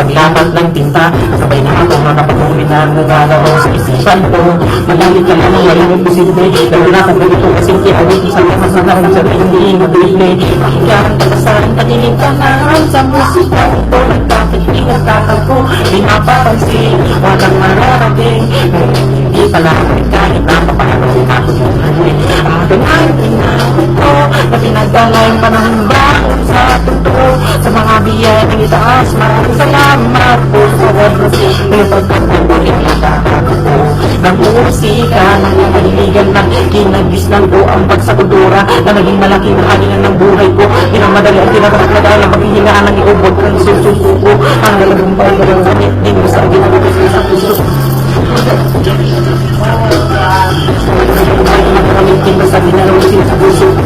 paglapat ng tinta. Sabay na ako na napatuloy na naglalaro sa isipan ko. Magalit ka lang, ngayon ang posible. Lalo na kung ganito kasi kiawit sa lakas na naroon sa hindi mabilible. Pakinggan ka sa taniling kanahan sa musika ito. Nagkakit, nagkakago, di mapapansin, walang mararating. Hindi pala kahit napapansin ako yung hali. Aking ang tinawag ko na pinagdalay panahimbangon sa totoo. Sa mga biyay ng itaas, maraming salamat po sa wadrasi. May pagkakabalik na kakako ng musika, ng kahiligan ng kinagisnan ko ang pagsakudura na naging malaking halinan ng buhay ko. Pinamadali ang tinataglagal ang paghihingaan ng iubod ng susuko ko. Ang nalagumpay ko ng ganit din mo sa ginagawin sa puso. Nakakalitin ba sa ginagawin sa puso ko?